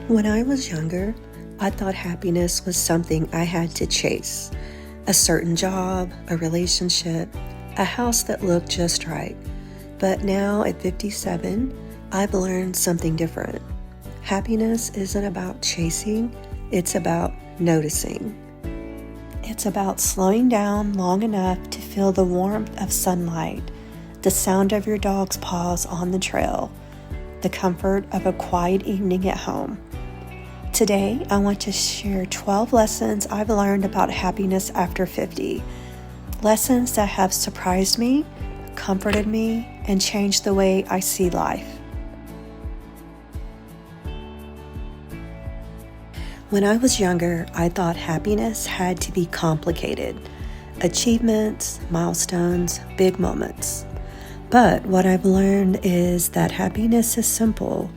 When I was younger, I thought happiness was something I had to chase. A certain job, a relationship, a house that looked just right. But now at 57, I've learned something different. Happiness isn't about chasing, it's about noticing. It's about slowing down long enough to feel the warmth of sunlight, the sound of your dog's paws on the trail, the comfort of a quiet evening at home. Today, I want to share 12 lessons I've learned about happiness after 50. Lessons that have surprised me, comforted me, and changed the way I see life. When I was younger, I thought happiness had to be complicated. Achievements, milestones, big moments. But what I've learned is that happiness is simple.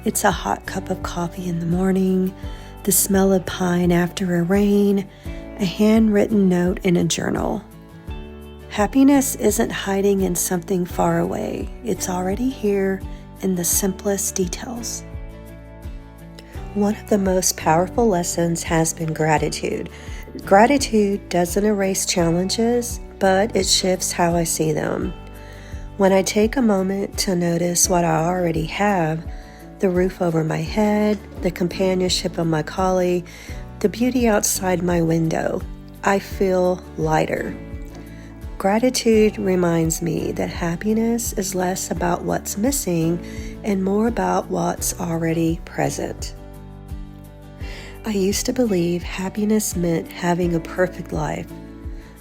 It's a hot cup of coffee in the morning, the smell of pine after a rain, a handwritten note in a journal. Happiness isn't hiding in something far away. It's already here in the simplest details. One of the most powerful lessons has been gratitude. Gratitude doesn't erase challenges, but it shifts how I see them. When I take a moment to notice what I already have, the roof over my head, the companionship of my collie, the beauty outside my window, I feel lighter. Gratitude reminds me that happiness is less about what's missing and more about what's already present. I used to believe happiness meant having a perfect life,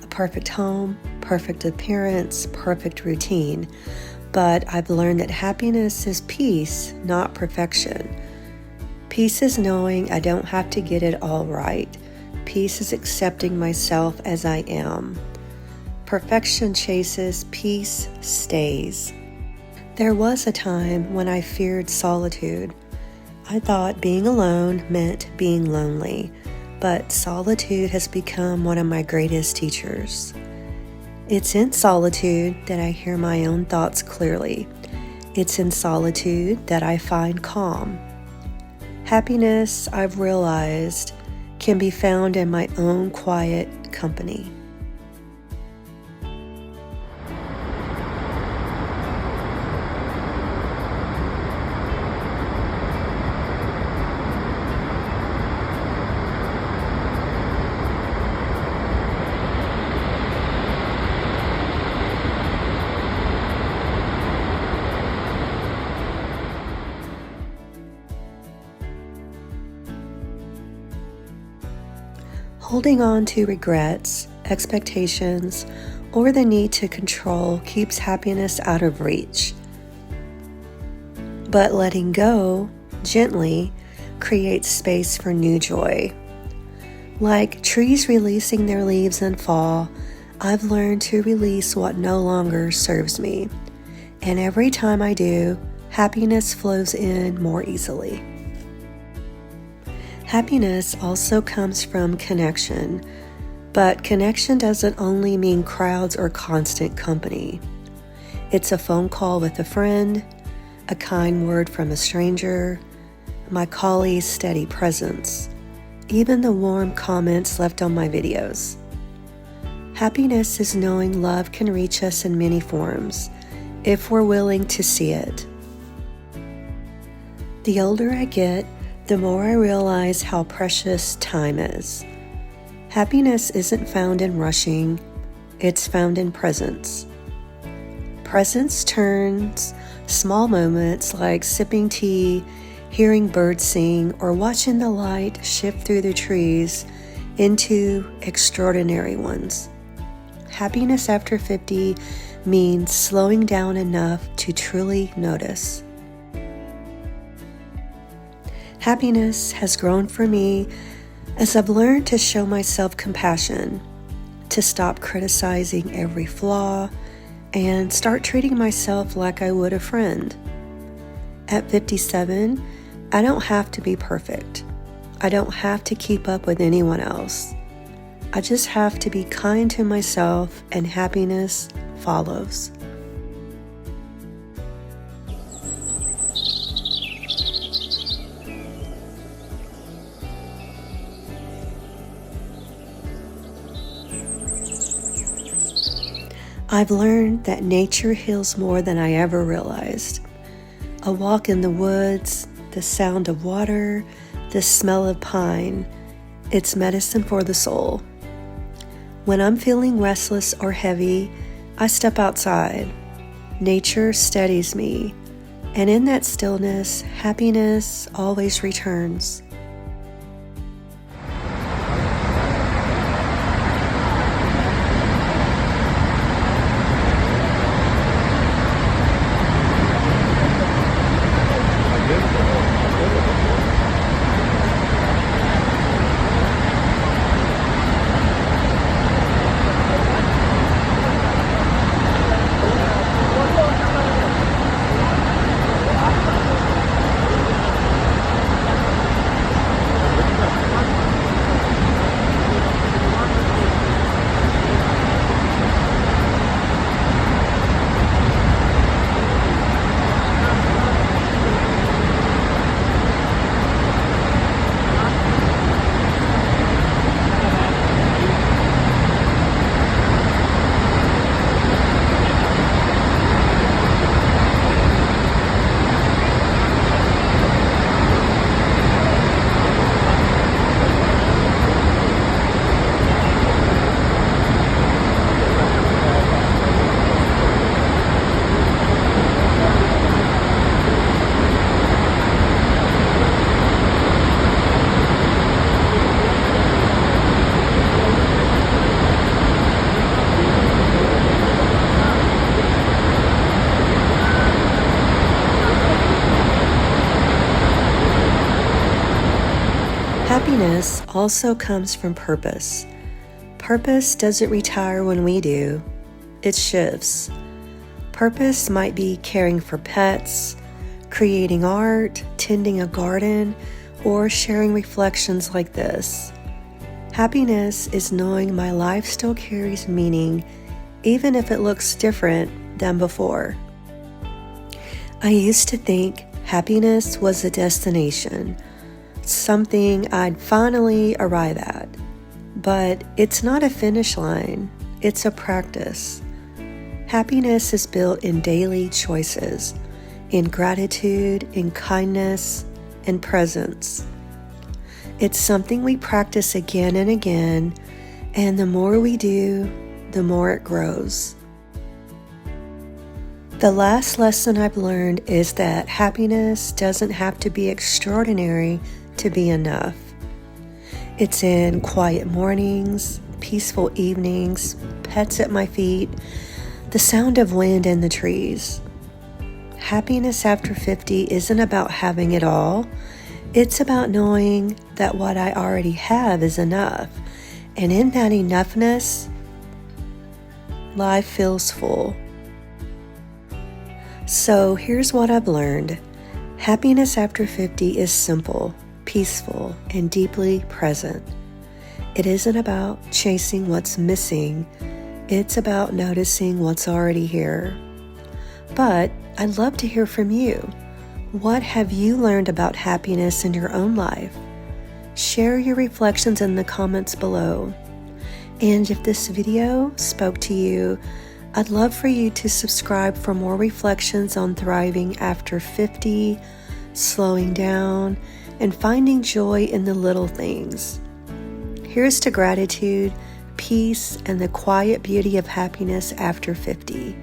a perfect home, perfect appearance, perfect routine. But I've learned that happiness is peace, not perfection. Peace is knowing I don't have to get it all right. Peace is accepting myself as I am. Perfection chases, peace stays. There was a time when I feared solitude. I thought being alone meant being lonely, but solitude has become one of my greatest teachers. It's in solitude that I hear my own thoughts clearly. It's in solitude that I find calm. Happiness, I've realized, can be found in my own quiet company. Holding on to regrets, expectations, or the need to control keeps happiness out of reach. But letting go, gently, creates space for new joy. Like trees releasing their leaves in fall, I've learned to release what no longer serves me. And every time I do, happiness flows in more easily. Happiness also comes from connection, but connection doesn't only mean crowds or constant company. It's a phone call with a friend, a kind word from a stranger, my collie's steady presence, even the warm comments left on my videos. Happiness is knowing love can reach us in many forms, if we're willing to see it. The older I get, the more I realize how precious time is. Happiness isn't found in rushing, it's found in presence. Presence turns small moments like sipping tea, hearing birds sing, or watching the light shift through the trees into extraordinary ones. Happiness after 50 means slowing down enough to truly notice. Happiness has grown for me as I've learned to show myself compassion, to stop criticizing every flaw, and start treating myself like I would a friend. At 57, I don't have to be perfect. I don't have to keep up with anyone else. I just have to be kind to myself, and happiness follows. I've learned that nature heals more than I ever realized. A walk in the woods, the sound of water, the smell of pine, it's medicine for the soul. When I'm feeling restless or heavy, I step outside. Nature steadies me, and in that stillness, happiness always returns. Happiness also comes from purpose. Purpose doesn't retire when we do, it shifts. Purpose might be caring for pets, creating art, tending a garden, or sharing reflections like this. Happiness is knowing my life still carries meaning, even if it looks different than before. I used to think happiness was a destination, something I'd finally arrive at. But it's not a finish line, it's a practice. Happiness is built in daily choices, in gratitude, in kindness, in presence. It's something we practice again and again, and the more we do, the more it grows. The last lesson I've learned is that happiness doesn't have to be extraordinary to be enough. It's in quiet mornings, peaceful evenings, pets at my feet, the sound of wind in the trees. Happiness after 50 isn't about having it all. It's about knowing that what I already have is enough. And in that enoughness, life feels full. So here's what I've learned. Happiness after 50 is simple, peaceful, and deeply present. It isn't about chasing what's missing. It's about noticing what's already here. But I'd love to hear from you. What have you learned about happiness in your own life? Share your reflections in the comments below. And if this video spoke to you, I'd love for you to subscribe for more reflections on thriving after 50, slowing down, and finding joy in the little things. Here's to gratitude, peace, and the quiet beauty of happiness after 50.